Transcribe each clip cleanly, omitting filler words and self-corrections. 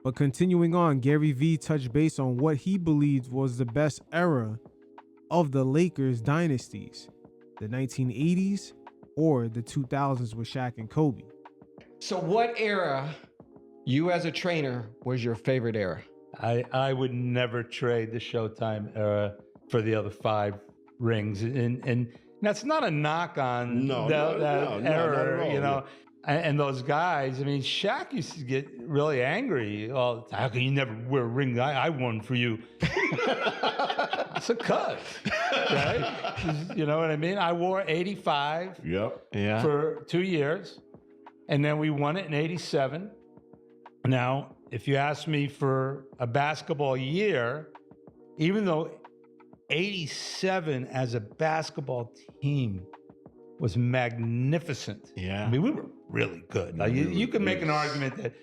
But continuing on, Gary Vee touched base on what he believed was the best era of the Lakers dynasties, the 1980s or the 2000s with Shaq and Kobe. So what era, you as a trainer, was your favorite era? I would never trade the Showtime era for the other 5 rings. And that's not a knock on that era, you know. And those guys, I mean, Shaq used to get really angry all the time. How can you never wear a ring? I won for you. It's a cut, right? You know what I mean? I wore 85 for 2 years, and then we won it in 87. Now, if you ask me for a basketball year, even though 87 as a basketball team was magnificent. Yeah. I mean, we were really good. Like, you can make an argument that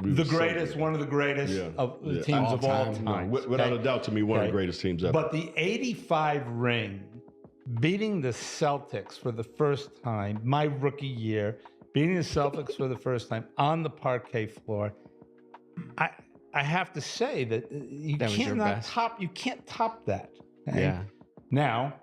the greatest, one of the greatest of the teams of all time. Without a doubt, to me, one of the greatest teams ever. But the 85 ring, beating the Celtics for the first time, my rookie year, beating the Celtics for the first time on the parquet floor, I have to say that you can't top that. Okay? Yeah. Now,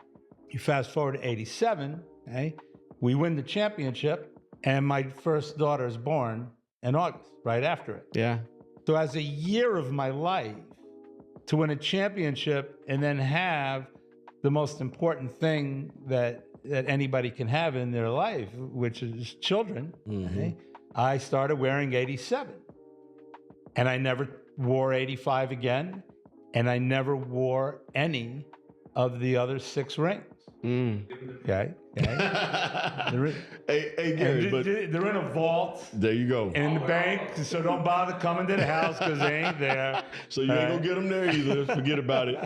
you fast forward to 87, okay? We win the championship, and my first daughter is born in August, right after it. Yeah. So as a year of my life, to win a championship and then have the most important thing that anybody can have in their life, which is children, okay? I started wearing 87. And I never wore 85 again, and I never wore any of the other 6 rings. Okay. Hey, Gary, they're in a vault. There you go. In the bank, so don't bother coming to the house because they ain't there. So you ain't gonna get them there either. Forget about it.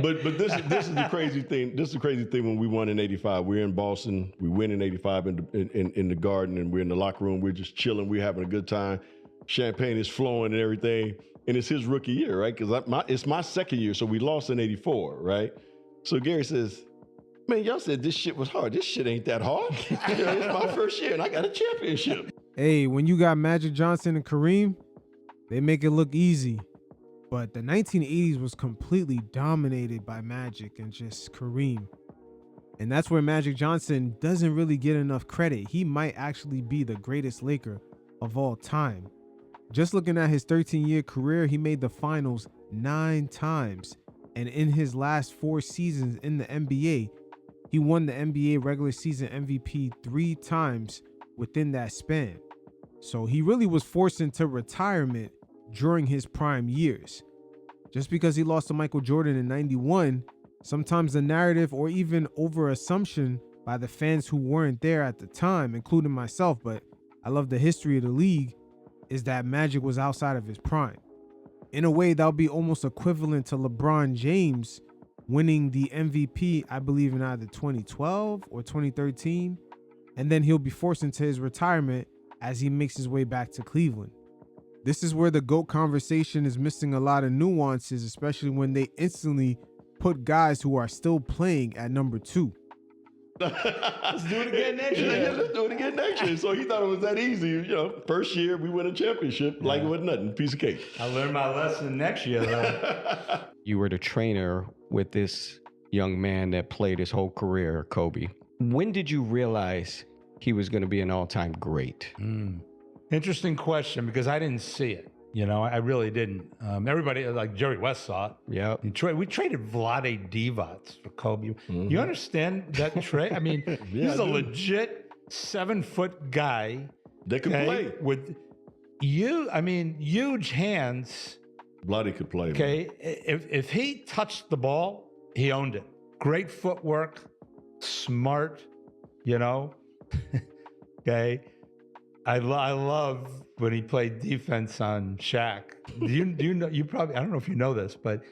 But this is the crazy thing. This is the crazy thing when we won in '85. We're in Boston. We win in '85 in the Garden, and we're in the locker room. We're just chilling. We're having a good time. Champagne is flowing and everything. And it's his rookie year, right? Because it's my second year. So we lost in '84, right? So Gary says, man, y'all said this shit was hard. This shit ain't that hard. It's my first year and I got a championship. Hey, when you got Magic Johnson and Kareem, they make it look easy. But the 1980s was completely dominated by Magic and just Kareem. And that's where Magic Johnson doesn't really get enough credit. He might actually be the greatest Laker of all time. Just looking at his 13-year career, he made the finals 9 times. And in his last 4 seasons in the NBA, he won the NBA regular season MVP 3 times within that span. So he really was forced into retirement during his prime years. Just because he lost to Michael Jordan in '91, sometimes the narrative or even over-assumption by the fans who weren't there at the time, including myself, but I love the history of the league, is that Magic was outside of his prime. In a way, that would be almost equivalent to LeBron James winning the MVP, I believe, in either 2012 or 2013, and then he'll be forced into his retirement as he makes his way back to Cleveland. This is where the GOAT conversation is missing a lot of nuances, especially when they instantly put guys who are still playing at number 2. Let's do it again next year. Yeah, let's do it again next year. So he thought it was that easy. You know, first year we win a championship like it was nothing, piece of cake. I learned my lesson next year, though. You were the trainer with this young man that played his whole career, Kobe. When did you realize he was going to be an all-time great? Interesting question, because I didn't see it. You know, I really didn't. Everybody, like Jerry West, saw it. Yeah. We traded Vlade Divac for Kobe. You understand that trade? I mean, he's a legit 7-foot guy that could play with huge hands. Vlade could play. Okay, if he touched the ball, he owned it. Great footwork, smart. You know, okay. I love when he played defense on Shaq. Do you know? You probably, I don't know if you know this, but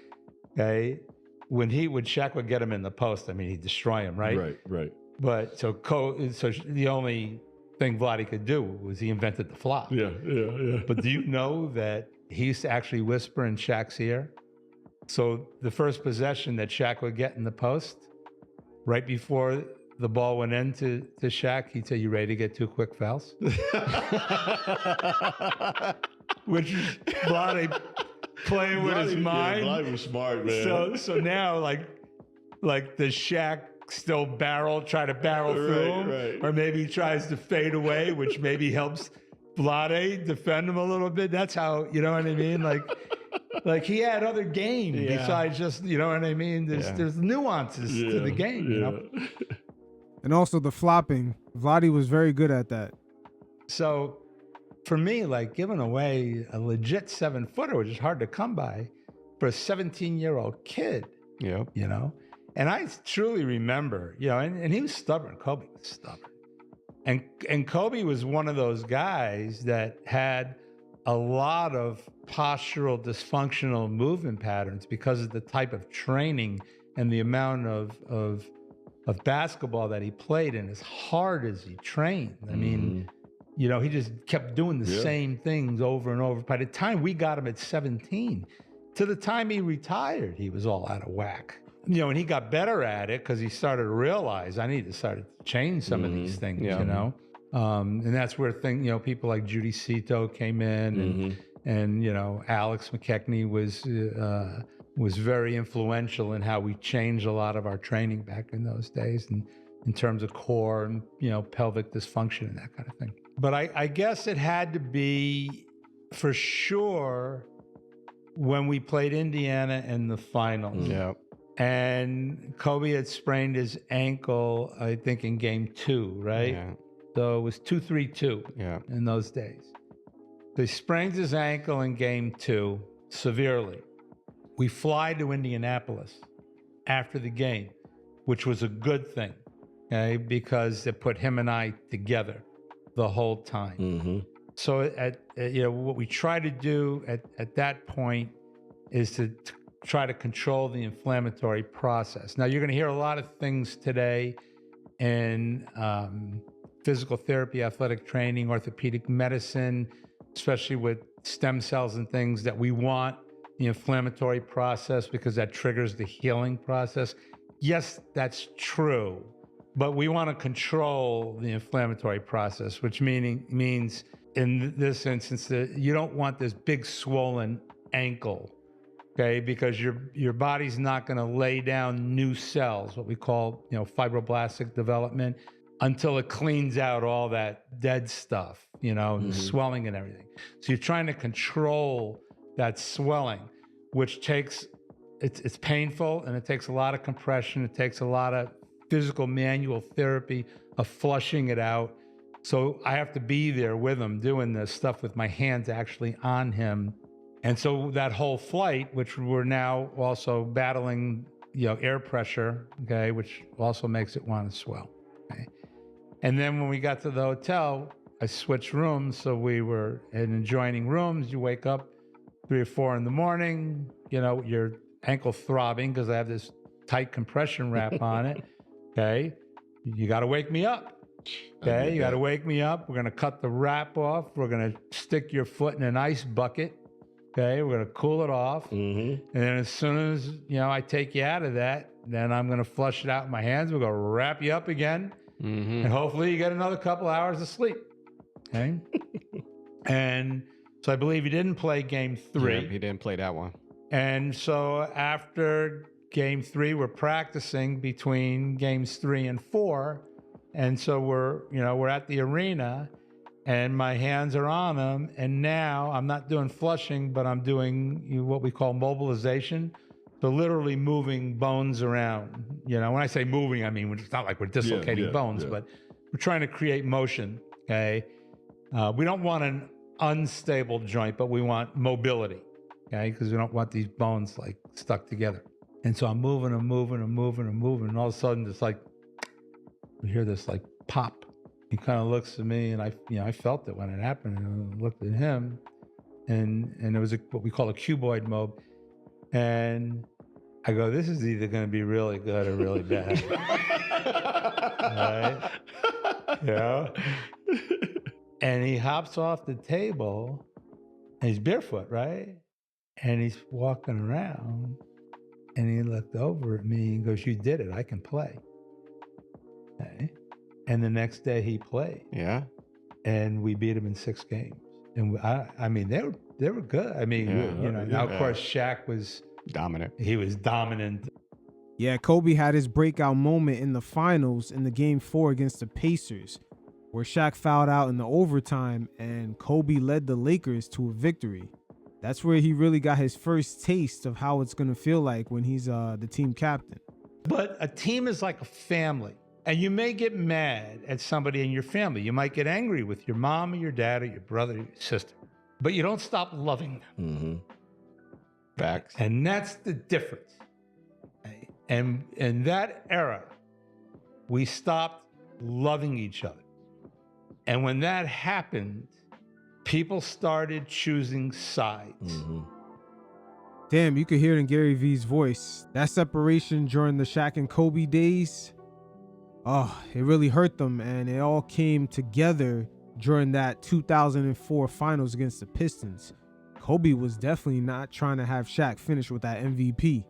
okay, when Shaq would get him in the post, I mean, he'd destroy him, right? Right. But so the only thing Vlade could do was he invented the flop. Yeah. But do you know that he used to actually whisper in Shaq's ear? So the first possession that Shaq would get in the post, right before the ball went into Shaq, he'd say, "You ready to get 2 quick fouls?" which is Vlade playing with his mind. Yeah, Vlade was smart, man. So now, like does Shaq still try to barrel through him? Right. Or maybe he tries to fade away, which maybe helps Vlade defend him a little bit. That's how, you know what I mean? Like he had other game besides just, you know what I mean? There's nuances to the game, you know? And also the flopping. Vlade was very good at that. So for me, like giving away a legit 7-footer, which is hard to come by for a 17-year-old kid, Yeah. you know? And I truly remember, you know, and he was stubborn. Kobe was stubborn. And Kobe was one of those guys that had a lot of postural dysfunctional movement patterns because of the type of training and the amount of basketball that he played, and as hard as he trained. I mean, you know, he just kept doing the same things over and over. By the time we got him at 17, to the time he retired, he was all out of whack. You know, and he got better at it because he started to realize I need to start to change some of these things, you know? And that's where people like Judy Cito came in and you know, Alex McKechnie was very influential in how we changed a lot of our training back in those days, and in terms of core and, you know, pelvic dysfunction and that kind of thing. But I guess it had to be for sure when we played Indiana in the finals. Yeah. And Kobe had sprained his ankle, I think, in game 2, right? Yeah. So it was 2-3-2 in those days. So he sprains his ankle in game 2 severely. We fly to Indianapolis after the game, which was a good thing, okay? Because it put him and I together the whole time. So what we try to do at that point is to try to control the inflammatory process. Now, you're going to hear a lot of things today in physical therapy, athletic training, orthopedic medicine, especially with stem cells and things, that we want the inflammatory process because that triggers the healing process. Yes, that's true, but we want to control the inflammatory process, which means in this instance that you don't want this big swollen ankle. Okay, because your body's not going to lay down new cells, what we call, you know, fibroblastic development, until it cleans out all that dead stuff, you know, the swelling and everything. So you're trying to control that swelling, which it's painful, and it takes a lot of compression. It takes a lot of physical manual therapy of flushing it out. So I have to be there with him doing this stuff with my hands actually on him. And so that whole flight, which we're now also battling, you know, air pressure, okay, which also makes it want to swell. Okay. And then when we got to the hotel, I switched rooms. So we were in adjoining rooms. You wake up 3 or 4 in the morning, you know, your ankle throbbing because I have this tight compression wrap on it. Okay. You got to wake me up. Okay. You got to wake me up. We're going to cut the wrap off. We're going to stick your foot in an ice bucket. Okay, we're going to cool it off. And then as soon as, you know, I take you out of that, then I'm going to flush it out in my hands. We're going to wrap you up again. And hopefully you get another couple hours of sleep. Okay. And so I believe he didn't play game 3. Yeah, he didn't play that one. And so after game 3, we're practicing between games 3 and 4. And so we're at the arena, and my hands are on him. And now I'm not doing flushing, but I'm doing what we call mobilization. So literally moving bones around. You know, when I say moving, I mean, it's not like we're dislocating bones, but we're trying to create motion. Okay. We don't want an unstable joint, but we want mobility. Okay. Because we don't want these bones like stuck together. And so I'm moving and moving and moving and moving. And all of a sudden it's like, we hear this like pop. He kind of looks at me, and I felt it when it happened. And I looked at him, and it was what we call a cuboid mob. And I go, this is either going to be really good or really bad. Right? You know? And he hops off the table, and he's barefoot, right? And he's walking around, and he looked over at me and goes, you did it. I can play. Okay. And the next day he played. Yeah. And we beat him in 6 games And I mean, they were good. I mean, now of course Shaq was dominant. He was dominant. Yeah, Kobe had his breakout moment in the finals in the Game 4 against the Pacers, where Shaq fouled out in the overtime and Kobe led the Lakers to a victory. That's where he really got his first taste of how it's going to feel like when he's the team captain. But a team is like a family, and you may get mad at somebody in your family. You might get angry with your mom or your dad or your brother or your sister, but you don't stop loving them. Mm-hmm. Facts. And that's the difference. And in that era, we stopped loving each other. And when that happened, people started choosing sides. Mm-hmm. Damn, you could hear it in Gary V's voice. That separation during the Shaq and Kobe days, it really hurt them, and it all came together during that 2004 finals against the Pistons. Kobe was definitely not trying to have Shaq finish with that MVP.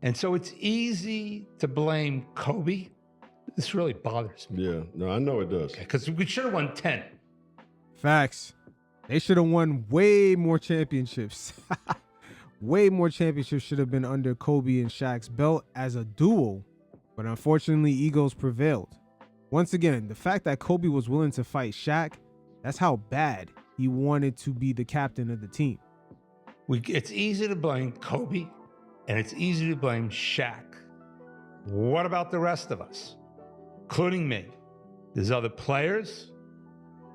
And so it's easy to blame Kobe. This really bothers me. Yeah, no, I know it does. Because we should have won 10. Facts. They should have won way more championships. Way more championships should have been under Kobe and Shaq's belt as a duo. But unfortunately, egos prevailed. Once again, the fact that Kobe was willing to fight Shaq, that's how bad he wanted to be the captain of the team. It's easy to blame Kobe, and it's easy to blame Shaq. What about the rest of us, including me? There's other players,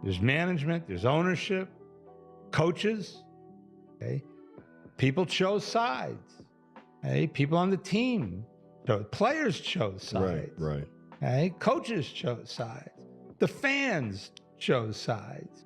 there's management, there's ownership, coaches, okay? People chose sides, okay? People on the team, players chose sides. Right. Okay? Coaches chose sides. The fans chose sides.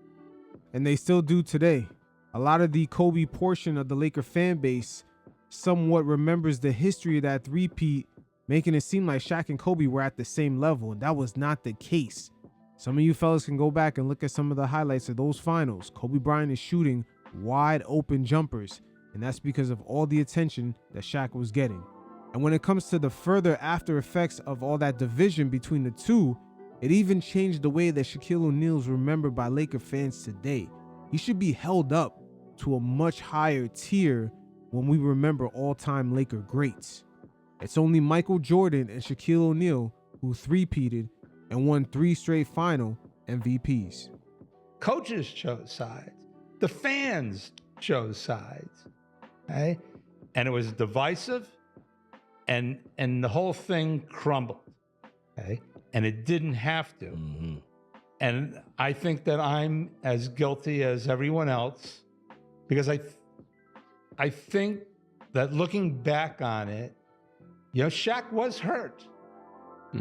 And they still do today. A lot of the Kobe portion of the Laker fan base somewhat remembers the history of that three-peat, making it seem like Shaq and Kobe were at the same level, and that was not the case. Some of you fellas can go back and look at some of the highlights of those finals. Kobe Bryant is shooting wide open jumpers, and that's because of all the attention that Shaq was getting. And when it comes to the further after effects of all that division between the two, it even changed the way that Shaquille O'Neal is remembered by Laker fans today. He should be held up to a much higher tier when we remember all-time Laker greats. It's only Michael Jordan and Shaquille O'Neal who three-peated and won 3 straight final MVPs. Coaches chose sides. The fans chose sides. Okay? And it was divisive, and the whole thing crumbled. Okay? And it didn't have to. Mm-hmm. And I think that I'm as guilty as everyone else, because I think that looking back on it, Shaq was hurt.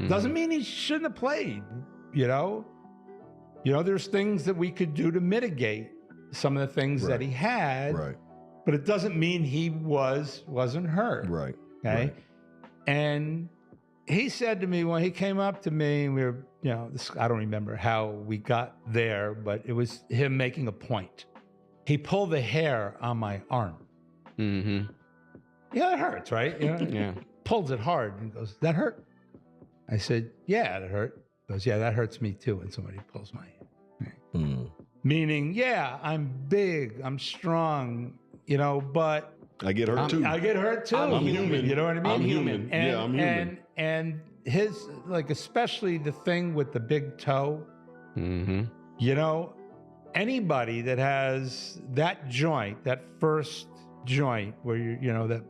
Doesn't mean he shouldn't have played, there's things that we could do to mitigate some of the things that he had, right. But it doesn't mean he wasn't hurt. Right. Okay. Right. And he said to me when he came up to me, we were, I don't remember how we got there, but it was him making a point. He pulled the hair on my arm. Mm-hmm. Yeah, it hurts, right? Yeah. Pulls it hard and goes, "That hurt?" I said, "Yeah, that hurt." He goes, "Yeah, that hurts me too when somebody pulls my hair." Mm. Meaning, yeah, I'm big, I'm strong, but I get hurt too. I get hurt too. I'm human. You know what I mean? I'm human. And, I'm human. And his, especially the thing with the big toe, anybody that has that joint, that first joint where that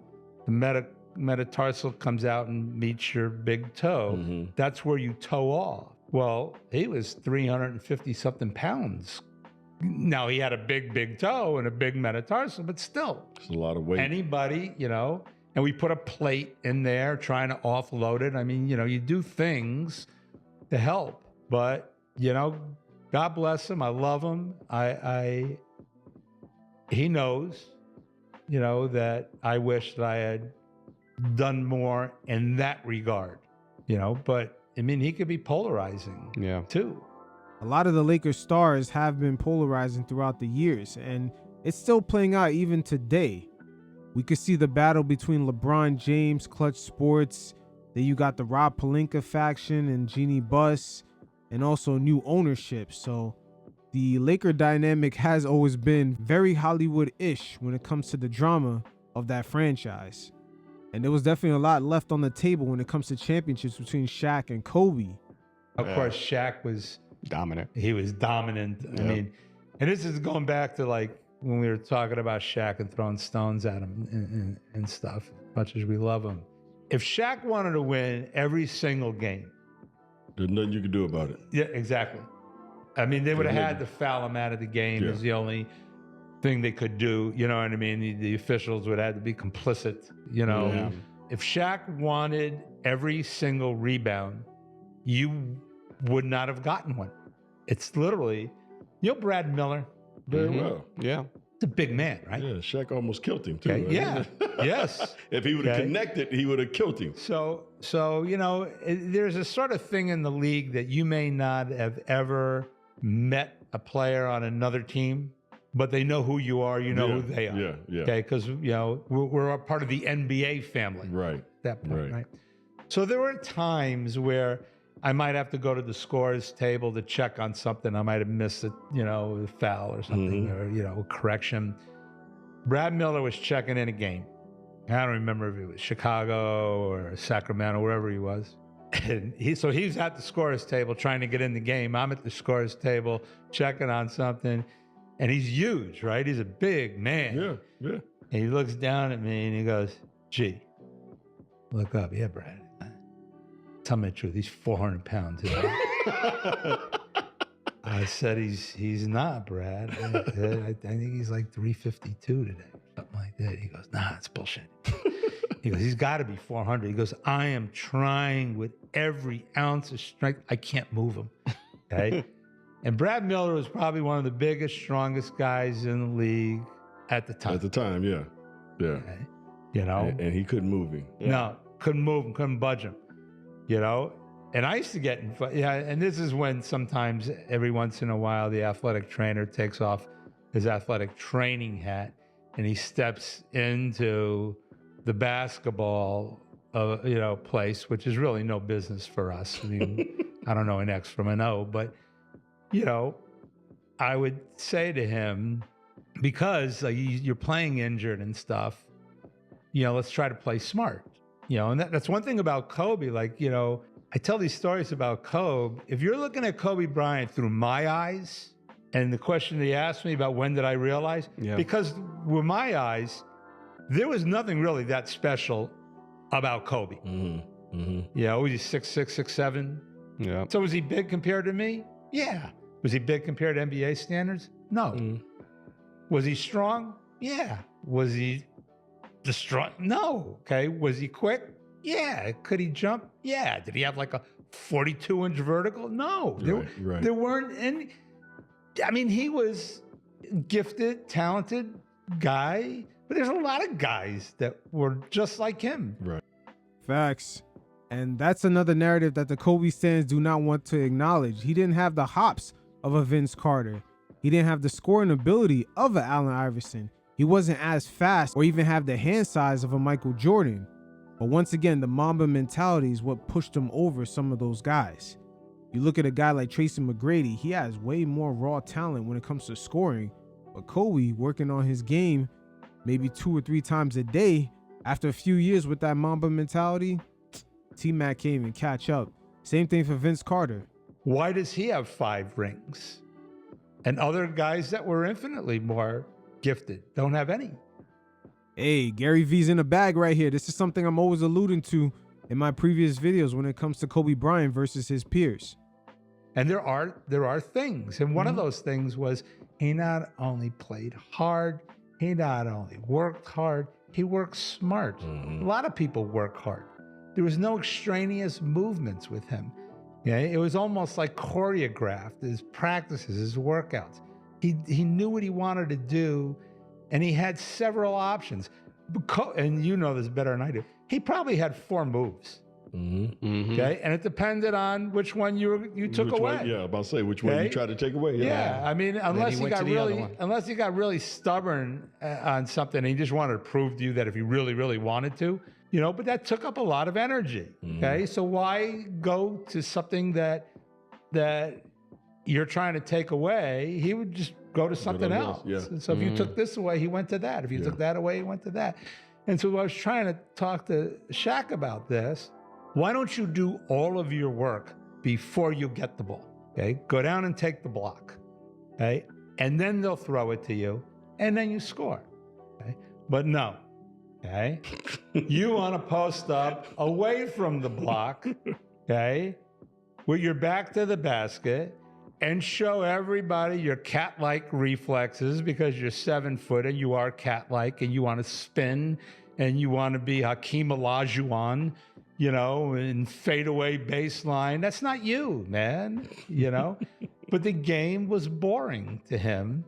the metatarsal comes out and meets your big toe, that's where you toe off. Well, he was 350 something pounds. Now he had a big toe and a big metatarsal, but still. It's a lot of weight. Anybody, and we put a plate in there trying to offload it. I mean, you do things to help, but, God bless him. I love him. He knows, that I wish that I had done more in that regard, but I mean, he could be polarizing too. A lot of the Lakers stars have been polarizing throughout the years, and it's still playing out even today. We could see the battle between LeBron James, Clutch Sports, then you got the Rob Pelinka faction and Jeannie Buss, and also new ownership. So the Laker dynamic has always been very Hollywood-ish when it comes to the drama of that franchise. And there was definitely a lot left on the table when it comes to championships between Shaq and Kobe. Of course, Shaq was dominant. He was dominant. I mean, and this is going back to like when we were talking about Shaq and throwing stones at him and stuff, as much as we love him. If Shaq wanted to win every single game, there's nothing you could do about it. Yeah, exactly. I mean, they would have had to foul him out of the game is the only thing they could do. You know what I mean? The officials would have to be complicit, you know. Yeah. If Shaq wanted every single rebound, you would not have gotten one. It's literally, you know, Brad Miller. Very well. Yeah. It's a big man, right? Yeah, Shaq almost killed him too. Okay. Right? Yeah. Yes. If he would have connected, he would have killed him. So you know, there's a sort of thing in the league that you may not have ever met a player on another team, but they know who you are. You know who they are. Yeah. Okay, because you know we're a part of the NBA family. Right. At that point, right? So there were times where I might have to go to the scores table to check on something. I might have missed a, you know, a foul or something, or, you know, a correction. Brad Miller was checking in a game. I don't remember if it was Chicago or Sacramento, wherever he was. And he's at the scores table trying to get in the game. I'm at the scores table checking on something. And he's huge, right? He's a big man. Yeah. And he looks down at me and he goes, "Gee, look up." "Yeah, Brad. Tell me the truth. He's 400 pounds." I said, he's not, Brad. I think he's like 352 today, something like that. He goes, "Nah, it's bullshit." He goes, "He's got to be 400. He goes, "I am trying with every ounce of strength. I can't move him." Okay. And Brad Miller was probably one of the biggest, strongest guys in the league at the time. At the time, yeah. Okay? You know? And he couldn't move him. No, couldn't move him, couldn't budge him. You know? And I used to get and this is when sometimes every once in a while the athletic trainer takes off his athletic training hat and he steps into the basketball place, which is really no business for us. I mean, I don't know an X from an O, but you know, I would say to him, because you're playing injured and stuff, you know, let's try to play smart. You know, and that's one thing about Kobe. Like, you know, I tell these stories about Kobe. If you're looking at Kobe Bryant through my eyes, and the question that he asked me about when did I realize, because with my eyes, there was nothing really that special about Kobe. You know, was he 6'6", 6'7"? Yeah. So was he big compared to me? Yeah. Was he big compared to NBA standards? No. Was he strong? Yeah. Was he the strong? No. Okay. Was he quick? Yeah. Could he jump? Yeah. Did he have like a 42-inch vertical? No. There weren't any. I mean, he was gifted, talented guy, but there's a lot of guys that were just like him. Right. Facts. And that's another narrative that the Kobe fans do not want to acknowledge. He didn't have the hops of a Vince Carter. He didn't have the scoring ability of an Allen Iverson. He wasn't as fast or even have the hand size of a Michael Jordan. But once again, the Mamba mentality is what pushed him over some of those guys. You look at a guy like Tracy McGrady, he has way more raw talent when it comes to scoring. But Kobe, working on his game maybe 2 or 3 times a day, after a few years with that Mamba mentality, T-Mac can't even catch up. Same thing for Vince Carter. Why does he have 5 rings? And other guys that were infinitely more gifted don't have any. Hey, Gary V's in the bag right here. This is something I'm always alluding to in my previous videos when it comes to Kobe Bryant versus his peers. And there are things. And one of those things was he not only played hard, he not only worked hard, he worked smart. A lot of people work hard. There was no extraneous movements with him. Yeah, it was almost like choreographed, his practices, his workouts. He knew what he wanted to do, and he had several options. And you know this better than I do. He probably had 4 moves. Okay, and it depended on which one you took away. I'm about to say which one you tried to take away. Yeah, I mean, unless he got really stubborn on something, and he just wanted to prove to you that if he really, really wanted to, you know. But that took up a lot of energy. Okay, so why go to something that you're trying to take away, he would just go to something else. Yeah. So if you took this away, he went to that. If you took that away, he went to that. And so I was trying to talk to Shaq about this. Why don't you do all of your work before you get the ball? Okay, go down and take the block. Okay, and then they'll throw it to you, and then you score. Okay, but no. Okay, you want to post up away from the block. Okay, with your back to the basket. And show everybody your cat-like reflexes because you're 7 foot and you are cat-like and you want to spin and you want to be Hakeem Olajuwon, and fadeaway baseline. That's not you, man, But the game was boring to him.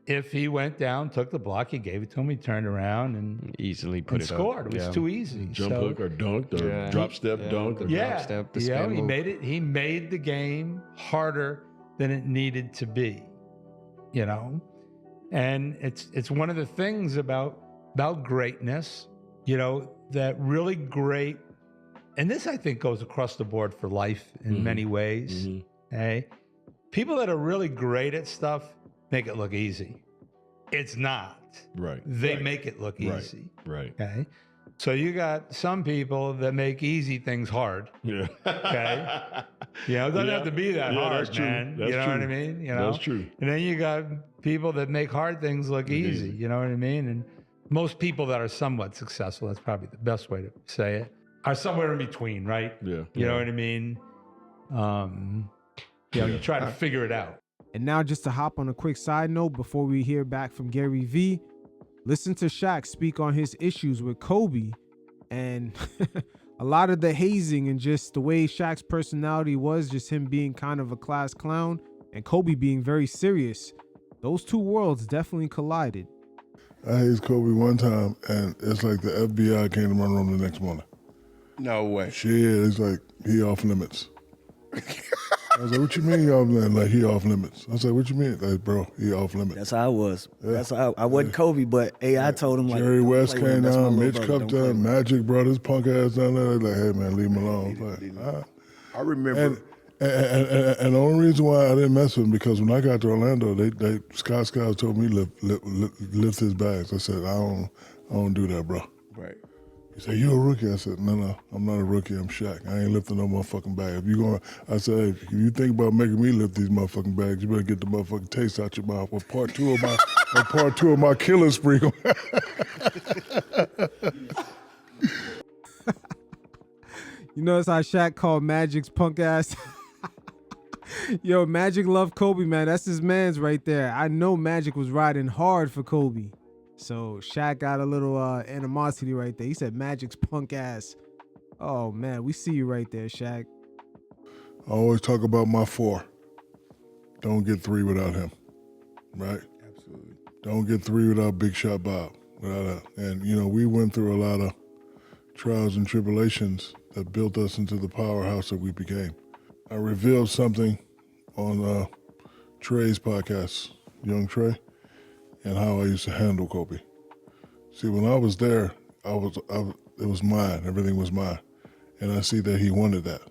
If he went down, took the block, he gave it to him, he turned around and easily put it scored. up. It was too easy. Jump hook or dunked or drop step dunk. Drop step, the spin he move. He made the game harder than it needed to be, and it's one of the things about greatness, that really great, and this I think goes across the board for life in many ways. Okay, people that are really great at stuff make it look easy. It's not. Right. They make it look easy. Right. Okay. So you got some people that make easy things hard. Yeah. Okay. It doesn't have to be that hard, that's true. man. That's What true. I mean? That's true. And then you got people that make hard things look easy. You know what I mean? And most people that are somewhat successful, that's probably the best way to say it, are somewhere in between, right? Yeah. You know what I mean? You try to figure it out. And now just to hop on a quick side note before we hear back from Gary V, listen to Shaq speak on his issues with Kobe and a lot of the hazing and just the way Shaq's personality was, just him being kind of a class clown and Kobe being very serious. Those two worlds definitely collided. I hazed Kobe one time and it's like the FBI came to my room the next morning. No way. Shit, it's like he off limits. I was like, what you mean he off limits? Like, he off limits. I said, what you mean? Like, bro, he off limits. That's how I was. That's how I wasn't Kobe, but I told him like Jerry don't West play with him. came That's my down, little Mitch brother. Cup Don't play down, with him. Magic brought his punk ass down there. Like, hey man, leave him alone. Like, I remember. and the only reason why I didn't mess with him because when I got to Orlando, they Scott Skiles told me lift his bags. I said, I don't do that, bro. Right. He said, you a rookie? I said, no, I'm not a rookie. I'm Shaq. I ain't lifting no motherfucking bag. I said, hey, if you think about making me lift these motherfucking bags, you better get the motherfucking taste out your mouth. Or part two of my killing spree. You notice how Shaq called Magic's punk ass? Yo, Magic loved Kobe, man. That's his man's right there. I know Magic was riding hard for Kobe. So Shaq got a little animosity right there. He said Magic's punk ass. Oh, man, we see you right there, Shaq. I always talk about my 4. Don't get 3 without him, right? Absolutely. Don't get 3 without Big Shot Bob. And, we went through a lot of trials and tribulations that built us into the powerhouse that we became. I revealed something on Trey's podcast, Young Trey, and how I used to handle Kobe. See, when I was there, it was mine. Everything was mine. And I see that he wanted that.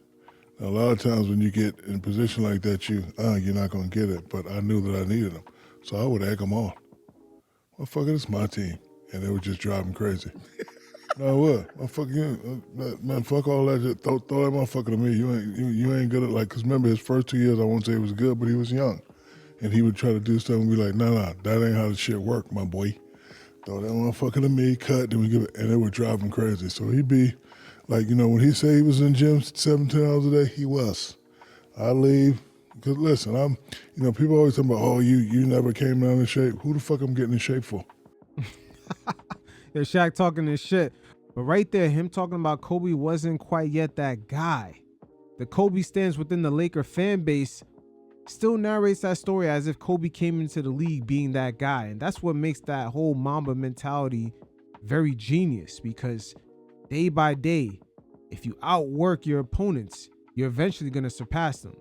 Now, a lot of times when you get in a position like that, you're not going to get it. But I knew that I needed him. So I would egg him on. Well, fuck it, it's my team. And they would just drive him crazy. No, what? Fuck you, man. Fuck all that. Just throw that motherfucker to me. You ain't good at because remember his first 2 years. I won't say he was good, but he was young, and he would try to do stuff and be like, nah, that ain't how the shit work, my boy. Throw that motherfucker to me, cut, then we give it, and it would drive him crazy. So he'd be like, when he said he was in the gym 17 hours a day, he was. I leave because listen, people always talk about, oh, you never came down in shape. Who the fuck I'm getting in shape for? Yeah, Shaq talking this shit. But right there, him talking about Kobe wasn't quite yet that guy. The Kobe stands within the Laker fan base still narrates that story as if Kobe came into the league being that guy. And that's what makes that whole Mamba mentality very genius, because day by day, if you outwork your opponents, you're eventually going to surpass them.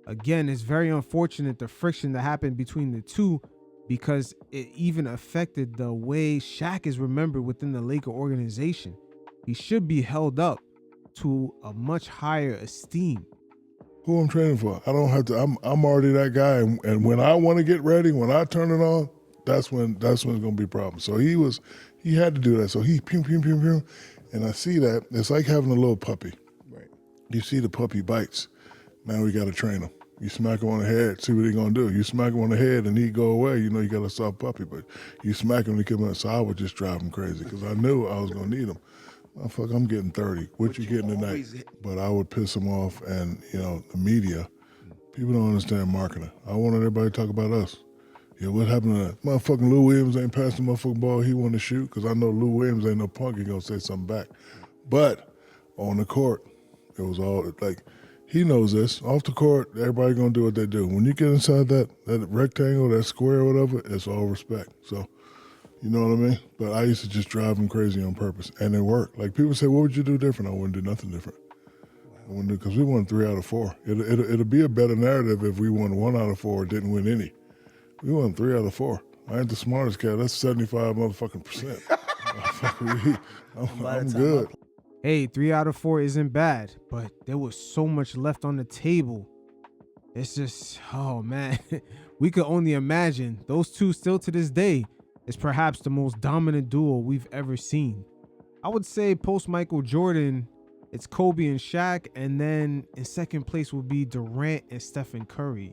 Again, it's very unfortunate the friction that happened between the two, because it even affected the way Shaq is remembered within the Laker organization. He should be held up to a much higher esteem. who I'm training for. I don't have to. I'm already that guy, and when I want to get ready, when I turn it on, that's when it's gonna be a problem. So he had to do that. So he pew pew pew pew, and I see that it's like having a little puppy. Right. You see the puppy bites. Now we got to train him. You smack him on the head, see what he gonna do. You smack him on the head and he go away. You know you got a soft puppy, but you smack him to come out. So I would just drive him crazy because I knew I was gonna need him. Motherfucker, I'm getting 30. What you getting tonight? But I would piss him off, and the media, people don't understand marketing. I wanted everybody to talk about us. Yeah, what happened to that? Motherfucking Lou Williams ain't passed the motherfucking ball he wanted to shoot because I know Lou Williams ain't no punk. He gonna say something back. But on the court, it was all like. He knows this. Off the court, everybody gonna do what they do. When you get inside that rectangle, that square or whatever, it's all respect. So, you know what I mean? But I used to just drive him crazy on purpose, and it worked. Like people say, what would you do different? I wouldn't do nothing different. I wouldn't do, because we won 3 out of 4. It'll be a better narrative if we won 1 out of 4 or didn't win any. We won 3 out of 4. I ain't the smartest cat. That's 75 motherfucking percent. I'm good. Hey, 3 out of 4 isn't bad, but there was so much left on the table. It's just, oh man, we could only imagine. Those two still to this day is perhaps the most dominant duo we've ever seen. I would say post Michael Jordan, it's Kobe and Shaq, and then in second place would be Durant and Stephen Curry.